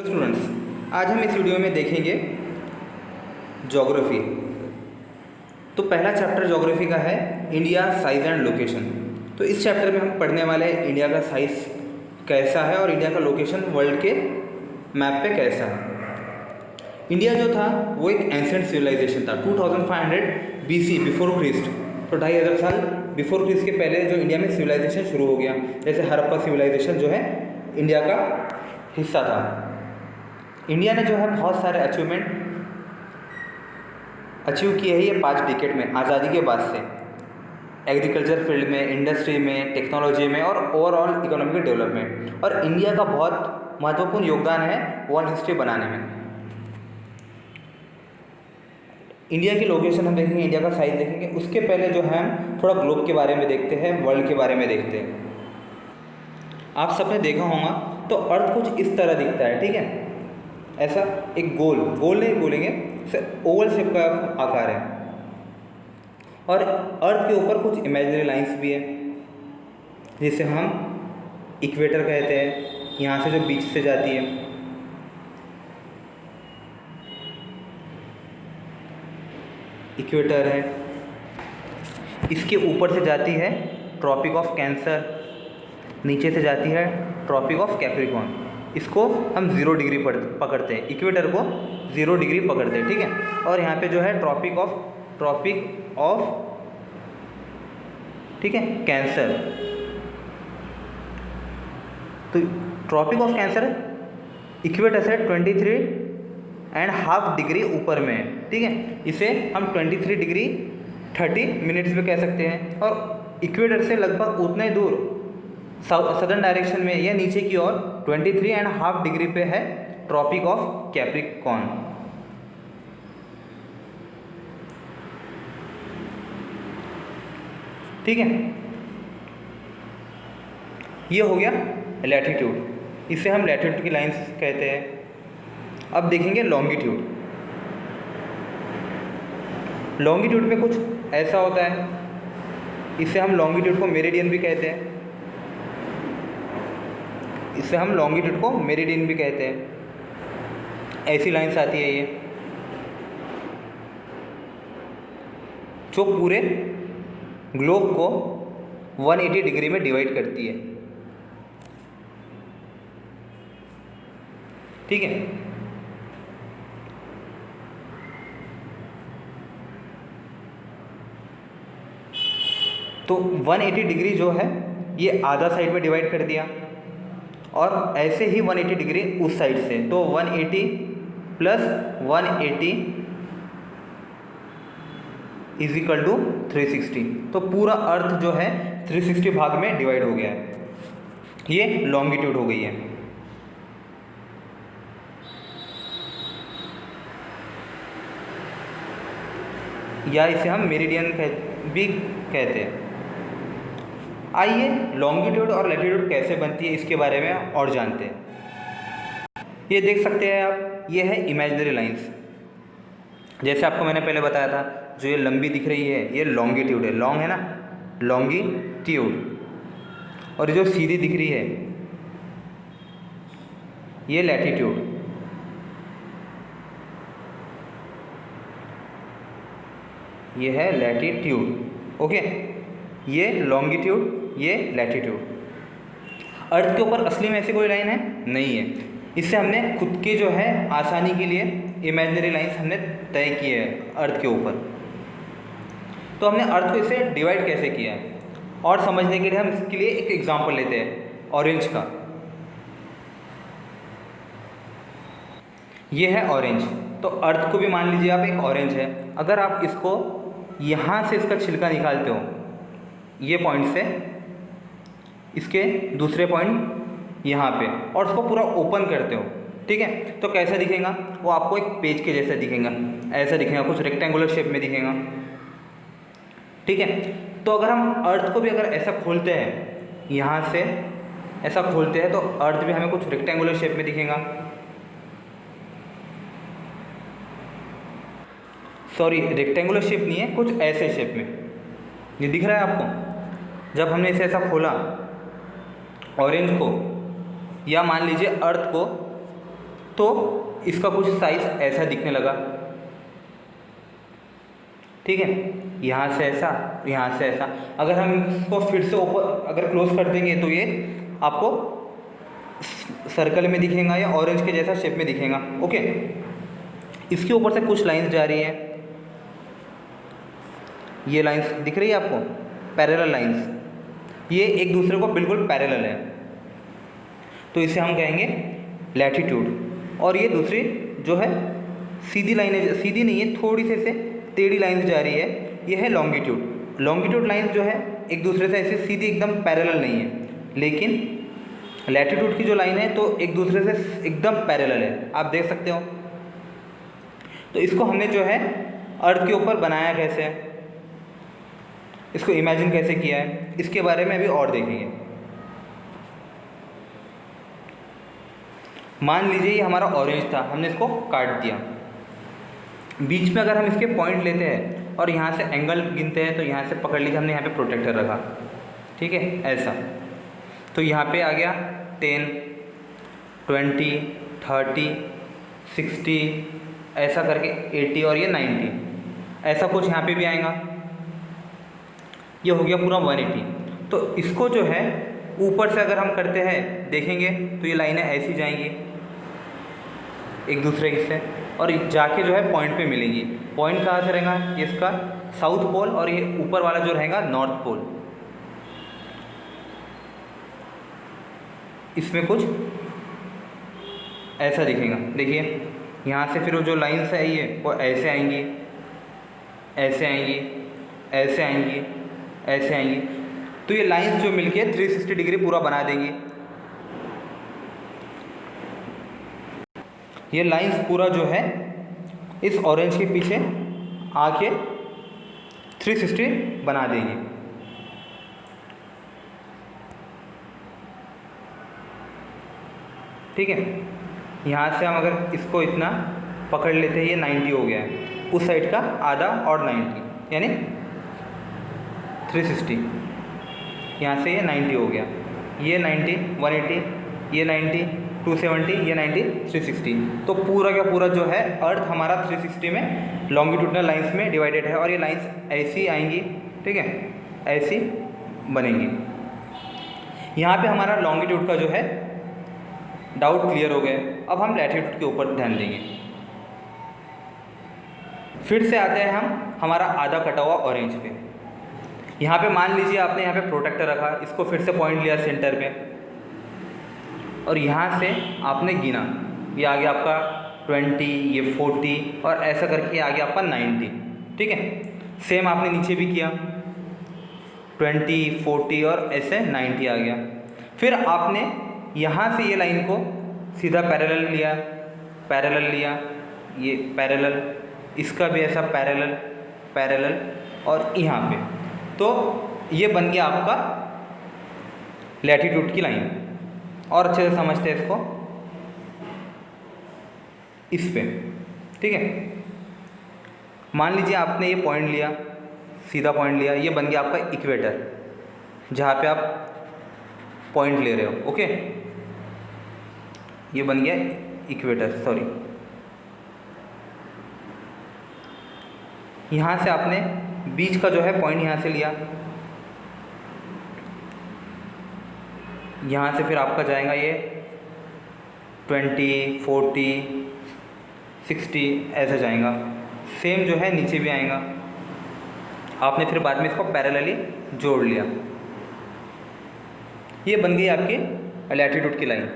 Students, आज हम इस वीडियो में देखेंगे ज्योग्राफी। तो पहला चैप्टर ज्योग्राफी का है इंडिया साइज एंड लोकेशन। तो इस चैप्टर में हम पढ़ने वाले हैं इंडिया का साइज कैसा है और इंडिया का लोकेशन वर्ल्ड के मैप पे कैसा है। इंडिया जो था वो एक एंशिएंट सिविलाइजेशन था 2500 BC बिफोर क्रिस्ट। तो 2500 साल बिफोर क्रिस्ट के पहले जो इंडिया में सिविलाइजेशन शुरू हो गया, जैसे हड़प्पा सिविलाइजेशन जो है इंडिया का हिस्सा था। इंडिया ने जो है बहुत सारे अचीवमेंट अचीव किए हैं ये 5 डिकेड में आज़ादी के बाद से, एग्रीकल्चर फील्ड में, इंडस्ट्री में, टेक्नोलॉजी में और ओवरऑल इकोनॉमिक डेवलपमेंट। और इंडिया का बहुत महत्वपूर्ण योगदान है वर्ल्ड हिस्ट्री बनाने में। इंडिया की लोकेशन हम देखेंगे, इंडिया का साइज देखेंगे। उसके पहले जो है हम थोड़ा ग्लोब के बारे में देखते हैं, वर्ल्ड के बारे में देखते हैं। आप सबने देखा होगा तो अर्थ कुछ इस तरह दिखता है, ठीक है। ऐसा एक गोल नहीं बोलेंगे, ओवल शेप का आकार है। और अर्थ के ऊपर कुछ इमेजिनरी लाइंस भी है जिसे हम इक्वेटर कहते हैं। यहाँ से जो बीच से जाती है, इक्वेटर है। इसके ऊपर से जाती है ट्रॉपिक ऑफ कैंसर, नीचे से जाती है ट्रॉपिक ऑफ कैप्रिकॉर्न। इसको हम 0 डिग्री पकड़ते हैं, इक्वेटर को 0 डिग्री पकड़ते हैं, ठीक है। और यहाँ पे जो है ट्रॉपिक ऑफ ठीक है कैंसर। तो ट्रॉपिक ऑफ कैंसर इक्वेटर से 23.5 डिग्री ऊपर में है, ठीक है। इसे हम 23 डिग्री 30 मिनट्स में कह सकते हैं। और इक्वेटर से लगभग उतना ही दूर सदर्न डायरेक्शन में या नीचे की ओर 23.5 डिग्री पे है ट्रॉपिक ऑफ कैप्रिकॉर्न। ठीक है, ये हो गया लैटिट्यूड, इसे हम लैटिट्यूड की लाइंस कहते हैं। अब देखेंगे लॉन्गिट्यूड। लॉन्गिट्यूड में कुछ ऐसा होता है, इसे हम लॉन्गिट्यूड को मेरिडियन भी कहते हैं। इससे हम लॉन्गिट्यूड को मेरिडियन भी कहते हैं। ऐसी लाइंस आती है ये जो पूरे ग्लोब को 180 डिग्री में डिवाइड करती है, ठीक है। तो 180 डिग्री जो है ये आधा साइड में डिवाइड कर दिया, और ऐसे ही 180 डिग्री उस साइड से, तो 180 प्लस 180 इज इक्वल टू 360। तो पूरा अर्थ जो है 360 भाग में डिवाइड हो गया है। ये लॉन्गिट्यूड हो गई है। या इसे हम मेरिडियन भी कहते हैं। आइए लॉन्गिट्यूड और लैटिट्यूड कैसे बनती है इसके बारे में और जानते हैं। ये देख सकते हैं आप, ये है इमेजिनरी लाइंस। जैसे आपको मैंने पहले बताया था, जो ये लंबी दिख रही है ये लॉन्गिट्यूड है, लॉन्ग है ना, लॉन्गिट्यूड। और जो सीधी दिख रही है ये लैटिट्यूड। ये है लैटिट्यूड, ओके। ये लॉन्गिट्यूड, ये लैटिट्यूड। अर्थ के ऊपर असली में ऐसी कोई लाइन है नहीं है। इससे हमने खुद की जो है आसानी के लिए इमेजिनरी लाइंस हमने तय की है अर्थ के ऊपर। तो हमने अर्थ को इसे डिवाइड कैसे किया है और समझने के लिए हम इसके लिए एक एग्जांपल लेते हैं ऑरेंज का। ये है ऑरेंज। तो अर्थ को भी मान लीजिए आप एक ऑरेंज है। अगर आप इसको यहाँ से इसका छिलका निकालते हो, ये पॉइंट से इसके दूसरे पॉइंट यहाँ पे, और उसको पूरा ओपन करते हो, ठीक है, तो कैसा दिखेगा वो आपको एक पेज के जैसा दिखेगा, ऐसा दिखेगा, कुछ रेक्टेंगुलर शेप में दिखेगा, ठीक है। तो अगर हम अर्थ को भी अगर ऐसा खोलते हैं, यहाँ से ऐसा खोलते हैं, तो अर्थ भी हमें कुछ रेक्टेंगुलर शेप में दिखेगा। सॉरी, रेक्टेंगुलर शेप नहीं है, कुछ ऐसे शेप में ये दिख रहा है आपको। जब हमने इसे ऐसा खोला ऑरेंज को, या मान लीजिए अर्थ को, तो इसका कुछ साइज़ ऐसा दिखने लगा, ठीक है, यहाँ से ऐसा, यहाँ से ऐसा। अगर हम इसको फिर से ऊपर अगर क्लोज कर देंगे तो ये आपको सर्कल में दिखेगा या ऑरेंज के जैसा शेप में दिखेगा। ओके, इसके ऊपर से कुछ लाइंस जा रही है, ये लाइंस दिख रही है आपको, पैरेलल लाइंस, ये एक दूसरे को बिल्कुल पैरेलल है, तो इसे हम कहेंगे लैटिट्यूड। और ये दूसरी जो है सीधी लाइन है, सीधी नहीं है, थोड़ी से टेढ़ी लाइंस जा रही है, ये है लॉन्गिट्यूड। लॉन्गिट्यूड लाइंस जो है एक दूसरे से ऐसे सीधी एकदम पैरेलल नहीं है, लेकिन लैटिट्यूड की जो लाइन है तो एक दूसरे से एकदम पैरेलल है, आप देख सकते हो। तो इसको हमने जो है अर्थ के ऊपर बनाया कैसे है, इसको इमेजिन कैसे किया है, इसके बारे में अभी और देखेंगे। मान लीजिए ये हमारा ऑरेंज था, हमने इसको काट दिया, बीच में अगर हम इसके पॉइंट लेते हैं और यहाँ से एंगल गिनते हैं तो यहाँ से पकड़ लीजिए, हमने यहाँ पे प्रोटेक्टर रखा, ठीक है, ऐसा, तो यहाँ पे आ गया 10, 20, 30, 60, ऐसा करके 80 और ये 90, ऐसा कुछ यहाँ पे भी आएगा, ये हो गया पूरा 180। तो इसको जो है ऊपर से अगर हम करते हैं देखेंगे तो ये लाइनें ऐसी जाएंगी एक दूसरे से और जाके जो है पॉइंट पे मिलेंगी। पॉइंट कहाँ से रहेगा, ये इसका साउथ पोल और ये ऊपर वाला जो रहेगा नॉर्थ पोल। इसमें कुछ ऐसा दिखेगा, देखिए यहाँ से फिर वो जो लाइन्स है ये वो ऐसे आएंगी, ऐसे आएंगी, ऐसे आएंगी, ऐसे आएंगी, तो ये लाइंस जो मिलके 360 डिग्री पूरा बना देंगी। ये लाइंस पूरा जो है इस ऑरेंज के पीछे आके 360 बना देंगी। ठीक है, यहाँ से हम अगर इसको इतना पकड़ लेते हैं, ये 90 हो गया है, उस साइड का आधा और 90 यानी 360, यहाँ से ये 90 हो गया, ये 90, 180, ये 90, 270, ये 90, 360। तो पूरा का पूरा जो है अर्थ हमारा 360 में लॉन्गिट्यूडनल लाइंस में डिवाइडेड है और ये लाइंस ऐसी आएंगी, ठीक है, ऐसी बनेंगी। यहाँ पे हमारा लॉन्गिट्यूड का जो है डाउट क्लियर हो गया। अब हम लैटिट्यूड के ऊपर ध्यान देंगे। फिर से आते हैं हम हमारा आधा कटा हुआ ऑरेंज पे। यहाँ पे मान लीजिए आपने यहाँ पे प्रोटेक्टर रखा, इसको फिर से पॉइंट लिया सेंटर पे और यहाँ से आपने गिना, ये आ गया आपका 20, ये 40 और ऐसा करके आ गया आपका 90। ठीक है, सेम आपने नीचे भी किया, 20, 40 और ऐसे 90 आ गया। फिर आपने यहाँ से ये लाइन को सीधा पैरेलल लिया, पैरेलल लिया, ये पैरेलल, इसका भी ऐसा पैरेलल, पैरेलल और यहाँ पे, तो ये बन गया आपका लैटिट्यूड की लाइन। और अच्छे से समझते हैं इसको, इस पे, ठीक है। मान लीजिए आपने ये पॉइंट लिया, सीधा पॉइंट लिया, ये बन गया आपका इक्वेटर, जहाँ पे आप पॉइंट ले रहे हो। ओके, ये बन गया इक्वेटर, सॉरी। यहाँ से आपने बीच का जो है पॉइंट यहाँ से लिया, यहाँ से फिर आपका जाएगा ये 20, 40, 60 ऐसा जाएगा। सेम जो है नीचे भी आएगा, आपने फिर बाद में इसको पैरेलली जोड़ लिया, ये बन गई आपकी लैटिट्यूड की लाइन।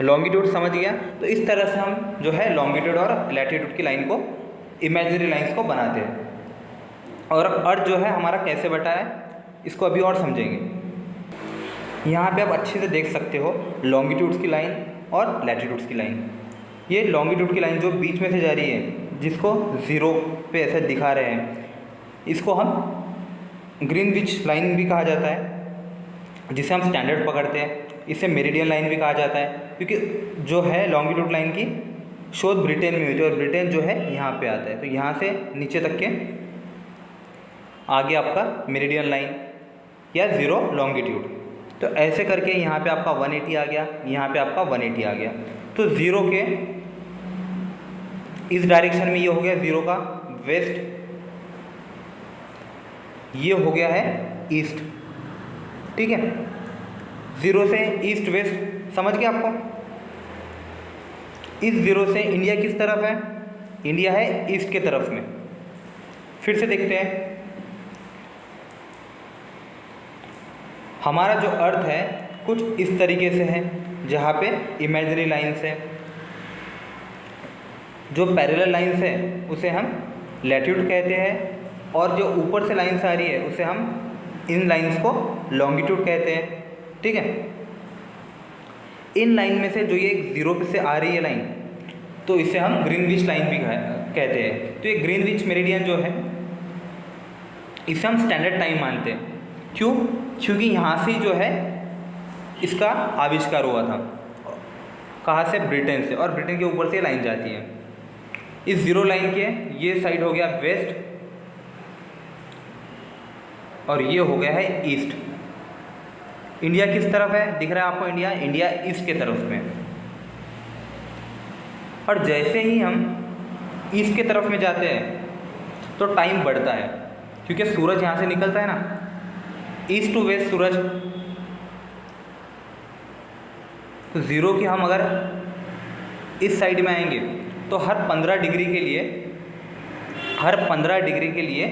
लॉन्गिट्यूड समझ गया। तो इस तरह से हम जो है लॉन्गिट्यूड और लैटिट्यूड की लाइन को, इमेजिनरी लाइंस को बनाते हैं। और अर्थ जो है हमारा कैसे बटा है इसको अभी और समझेंगे। यहाँ पे आप अच्छे से देख सकते हो लॉन्गिट्यूड्स की लाइन और लैटिट्यूड्स की लाइन। ये लॉन्गिट्यूड की लाइन जो बीच में से जा रही है, जिसको 0 पे ऐसे दिखा रहे हैं, इसको हम ग्रीनविच लाइन भी कहा जाता है, जिसे हम स्टैंडर्ड पकड़ते हैं। इसे मेरिडियन लाइन भी कहा जाता है, क्योंकि जो है लॉन्गिट्यूड लाइन की शोध ब्रिटेन में हुई थी और ब्रिटेन जो है यहाँ पे आता है। तो यहाँ से नीचे तक के आगे आपका मेरिडियन लाइन या 0 लॉन्गिट्यूड। तो ऐसे करके यहाँ पे आपका 180 आ गया, यहाँ पे आपका 180 आ गया। तो 0 के इस डायरेक्शन में ये हो गया 0 का वेस्ट, ये हो गया है ईस्ट, ठीक है। 0 से ईस्ट वेस्ट समझ गए आपको। इस 0 से इंडिया किस तरफ है, इंडिया है ईस्ट के तरफ में। फिर से देखते हैं, हमारा जो अर्थ है कुछ इस तरीके से है, जहाँ पे इमेजिनरी लाइन्स है, जो पैरेलल लाइन्स है उसे हम लैटिट्यूड कहते हैं, और जो ऊपर से लाइन्स आ रही है उसे हम इन लाइन्स को लॉन्गिट्यूड कहते हैं, ठीक है। इन लाइन में से जो ये 0 पे से आ रही है लाइन, तो इसे हम ग्रीनविच लाइन भी कहते हैं। तो ये ग्रीनविच मेरिडियन जो है, इसे हम स्टैंडर्ड टाइम मानते हैं। क्यों? क्योंकि यहाँ से जो है इसका आविष्कार हुआ था। कहाँ से? ब्रिटेन से, और ब्रिटेन के ऊपर से लाइन जाती है। इस 0 लाइन के ये साइड हो गया वेस्ट, और ये हो गया है ईस्ट। इंडिया किस तरफ है दिख रहा है आपको? इंडिया, इंडिया ईस्ट के तरफ में। और जैसे ही हम ईस्ट के तरफ में जाते हैं तो टाइम बढ़ता है, क्योंकि सूरज यहाँ से निकलता है ना, ईस्ट टू वेस्ट सूरज। तो 0 की हम अगर इस साइड में आएंगे तो हर 15 डिग्री के लिए, हर 15 डिग्री के लिए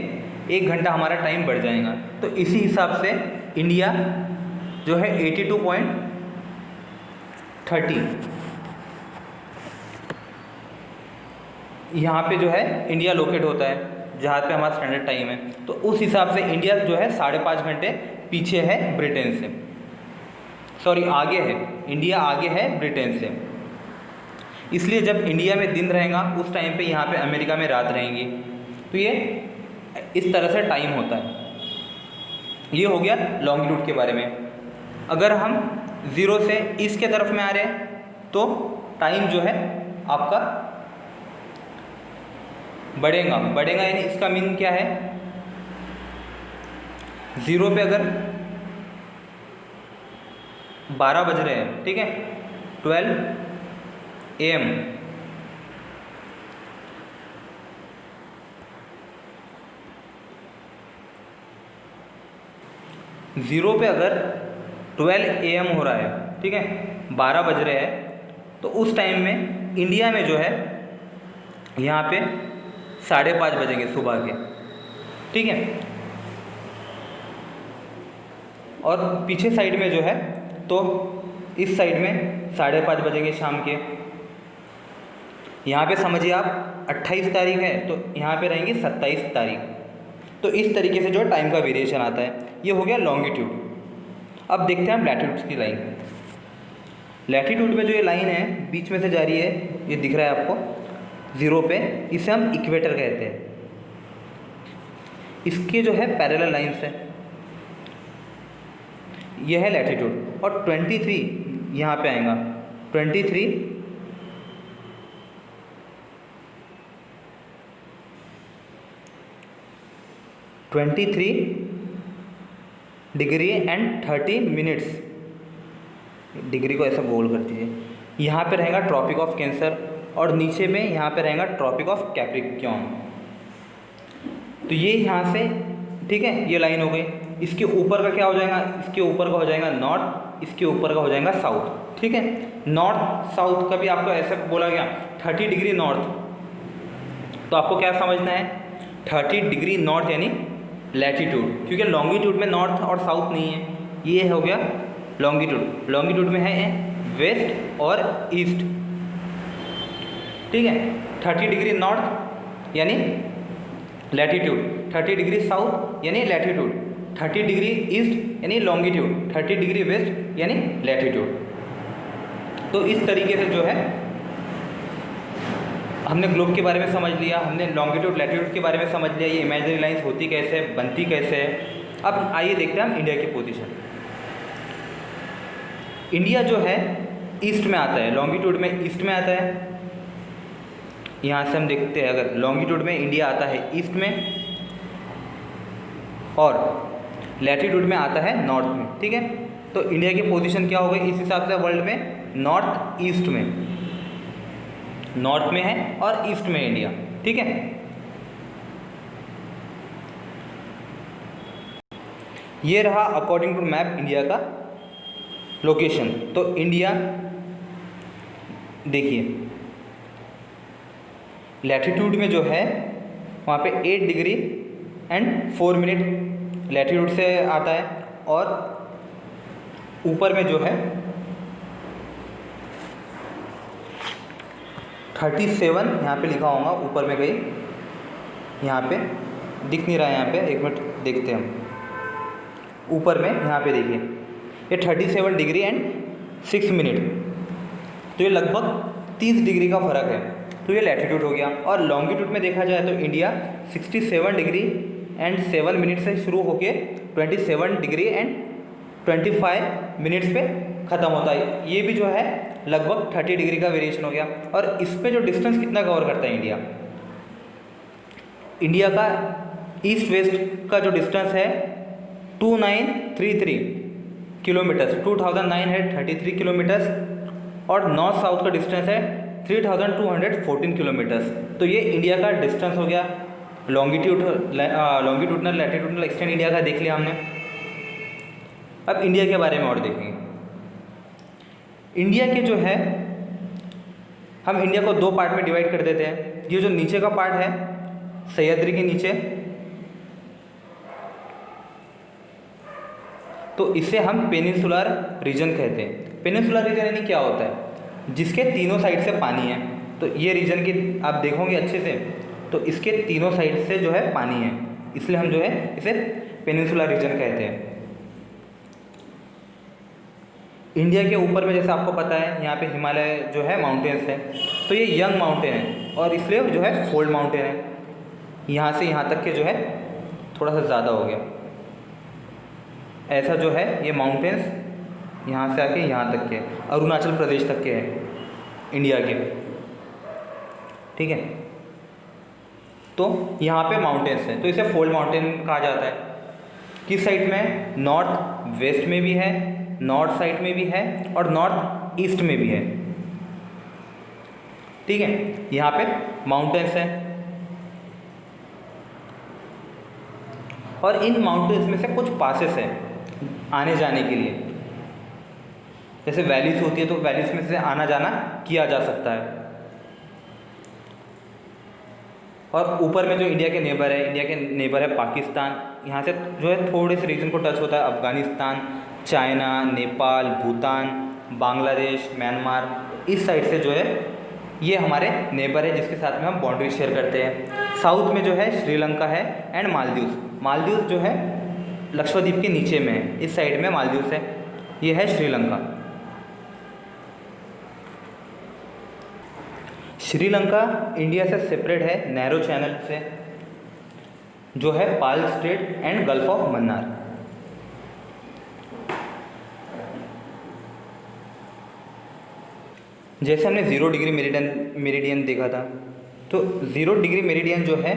1 घंटा हमारा टाइम बढ़ जाएगा। तो इसी हिसाब से इंडिया जो है 82.30 यहाँ पे जो है इंडिया लोकेट होता है, जहाँ पे हमारा स्टैंडर्ड टाइम है। तो उस हिसाब से इंडिया जो है 5.5 घंटे पीछे है ब्रिटेन से, सॉरी आगे है, इंडिया आगे है ब्रिटेन से। इसलिए जब इंडिया में दिन रहेगा उस टाइम पे यहाँ पे अमेरिका में रात रहेंगी। तो ये इस तरह से टाइम होता है। ये हो गया लॉन्गिट्यूड के बारे में। अगर हम 0 से ईस्ट के तरफ में आ रहे हैं तो टाइम जो है आपका बढ़ेगा, यानी इसका मीन क्या है? 0 पे अगर 12 बज रहे हैं, ठीक है, 12 AM, ज़ीरो पे अगर 12 AM हो रहा है, ठीक है, 12 बज रहे हैं, तो उस टाइम में इंडिया में जो है यहाँ पे 5:30 बजेंगे सुबह के, ठीक है। और पीछे साइड में जो है तो इस साइड में 5:30 बजेंगे शाम के। यहाँ पे समझिए आप 28 तारीख है तो यहाँ पे रहेंगी 27 तारीख। तो इस तरीके से जो टाइम का वेरिएशन आता है। ये हो गया लॉन्गिट्यूड। अब देखते हैं हम लैटिट्यूड की लाइन। लैटिट्यूड में जो ये लाइन है बीच में से जा रही है, ये दिख रहा है आपको 0 पे, इसे हम इक्वेटर कहते हैं। इसके जो है पैरेलल लाइन्स है, यह है लैटिट्यूड। और 23 यहाँ पे आएगा, 23 डिग्री एंड 30 मिनट्स, डिग्री को ऐसा गोल कर दीजिए। यहाँ पे रहेगा ट्रॉपिक ऑफ कैंसर और नीचे में यहाँ पे रहेगा ट्रॉपिक ऑफ कैप्रिकॉर्न। तो ये यहाँ से, ठीक है, ये लाइन हो गई। इसके ऊपर का क्या हो जाएगा? इसके ऊपर का हो जाएगा नॉर्थ, इसके ऊपर का हो जाएगा साउथ, ठीक है। नॉर्थ साउथ का भी आपको ऐसा बोला गया 30 डिग्री नॉर्थ। तो आपको क्या समझना है? 30 डिग्री नॉर्थ यानी लैटिट्यूड, क्योंकि लॉन्गिट्यूड में नॉर्थ और साउथ नहीं है। ये हो गया लॉन्गिट्यूड। लॉन्गिट्यूड में है वेस्ट और ईस्ट, ठीक है। 30 डिग्री नॉर्थ यानी लैटिट्यूड, 30 डिग्री साउथ यानी लैटिट्यूड, 30 डिग्री ईस्ट यानी लॉन्गिट्यूड, 30 डिग्री वेस्ट यानी लैटिट्यूड। तो इस तरीके से जो है हमने ग्लोब के बारे में समझ लिया, हमने लॉन्गिट्यूड लैटिट्यूड के बारे में समझ लिया, ये इमेजिनरी लाइंस होती कैसे है, बनती कैसे है। अब आइए देखते हैं हम इंडिया की पोजीशन। इंडिया जो है ईस्ट में आता है, लॉन्गिट्यूड में ईस्ट में आता है। यहाँ से हम देखते हैं, अगर लॉन्गिट्यूड में इंडिया आता है ईस्ट में और लैटिट्यूड में आता है नॉर्थ में, ठीक है। तो इंडिया की पोजीशन क्या हो गई इस हिसाब से वर्ल्ड में? नॉर्थ ईस्ट में। नॉर्थ में है और ईस्ट में इंडिया। ठीक है, ये रहा अकॉर्डिंग टू मैप इंडिया का लोकेशन। तो इंडिया देखिए लैटिट्यूड में जो है वहाँ पे 8 डिग्री एंड 4 मिनट लैटिट्यूड से आता है, और ऊपर में जो है 37 यहाँ पे लिखा होगा ऊपर में कहीं, यहाँ पे दिख नहीं रहा है, यहाँ पे एक मिनट देखते हैं हम ऊपर में, यहाँ पे देखिए ये 37 डिग्री एंड 6 मिनट, तो ये लगभग 30 डिग्री का फ़र्क है। तो ये लैटिट्यूड हो गया। और लॉन्गिट्यूड में देखा जाए तो इंडिया 67 डिग्री एंड 7 मिनट से शुरू होके 27 डिग्री एंड 25 मिनट्स पे ख़त्म होता है। ये भी जो है लगभग 30 डिग्री का वेरिएशन हो गया। और इस पे जो डिस्टेंस कितना कवर करता है इंडिया का ईस्ट वेस्ट का जो डिस्टेंस है 2933 किलोमीटर्स, 2933 किलोमीटर्स, और नॉर्थ साउथ का डिस्टेंस है 3214 किलोमीटर्स। तो ये इंडिया का डिस्टेंस हो गया। लॉन्गिट्यूडनल लैटिट्यूडनल एक्सटेंट इंडिया का देख लिया हमने। अब इंडिया के बारे में और देखेंगे। इंडिया के जो है हम इंडिया को 2 पार्ट में डिवाइड कर देते हैं। ये जो नीचे का पार्ट है सह्याद्री के नीचे, तो इसे हम पेनिनसुलर रीजन कहते हैं। पेनिनसुलर रीजन यानी क्या होता है, जिसके तीनों साइड से पानी है। तो ये रीजन की आप देखोगे अच्छे से, तो इसके तीनों साइड से जो है पानी है, इसलिए हम जो है इसे पेनिनसुलर रीजन कहते हैं। इंडिया के ऊपर में जैसे आपको पता है यहाँ पे हिमालय जो है माउंटेन्स है, तो ये यंग माउंटेन है और इसलिए जो है फोल्ड माउंटेन है। यहाँ से यहाँ तक के जो है थोड़ा सा ज़्यादा हो गया, ऐसा जो है ये माउंटेन्स यहाँ से आके यहाँ तक के अरुणाचल प्रदेश तक के हैं इंडिया के। ठीक है, तो यहाँ पे माउंटेन्स हैं, तो इसे फोल्ड माउंटेन कहा जाता है। किस साइड में, नॉर्थ वेस्ट में भी है, नॉर्थ साइड में भी है और नॉर्थ ईस्ट में भी है। ठीक है, यहाँ पे माउंटेन्स हैं और इन माउंटेन्स में से कुछ पासेस हैं आने जाने के लिए। जैसे वैलीज होती है तो वैलीज में से आना जाना किया जा सकता है। और ऊपर में जो इंडिया के नेबर है पाकिस्तान, यहाँ से जो है थोड़े से रीजन को टच होता है अफ़गानिस्तान, चाइना, नेपाल, भूटान, बांग्लादेश, म्यांमार, इस साइड से जो है ये हमारे नेबर है जिसके साथ में हम बाउंड्री शेयर करते हैं। साउथ में जो है श्रीलंका है एंड मालदीव्स जो है लक्षद्वीप के नीचे में है, इस साइड में मालदीव्स है, ये है श्रीलंका। श्रीलंका इंडिया से सेपरेट है नैरो चैनल से, जो है Palk strait and gulf of Mannar. जैसे हमने 0 डिग्री मेरिडियन देखा था, तो 0 डिग्री मेरिडियन जो है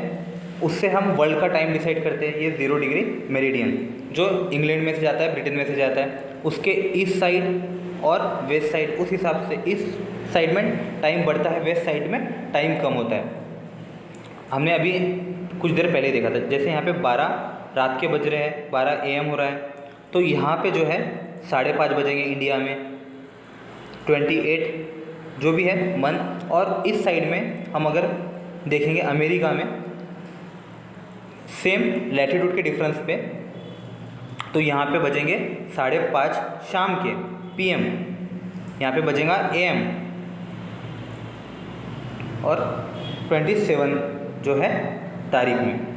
उससे हम वर्ल्ड का टाइम डिसाइड करते हैं। ये 0 डिग्री मेरिडियन जो इंग्लैंड में से जाता है, ब्रिटेन में से जाता है, उसके ईस्ट साइड और वेस्ट साइड, उस हिसाब से इस साइड में टाइम बढ़ता है, वेस्ट साइड में टाइम कम होता है। हमने अभी कुछ देर पहले देखा था, जैसे यहाँ पे 12 रात के बज रहे हैं, 12 AM हो रहा है, तो यहाँ पे जो है 5:30 बजेंगे इंडिया में, 28 जो भी है मंथ। और इस साइड में हम अगर देखेंगे अमेरिका में सेम लैटिट्यूड के डिफरेंस पे, तो यहाँ पे बजेंगे 5:30 शाम के PM, यहाँ पे बजेगा AM, और 27 जो है तारीख में।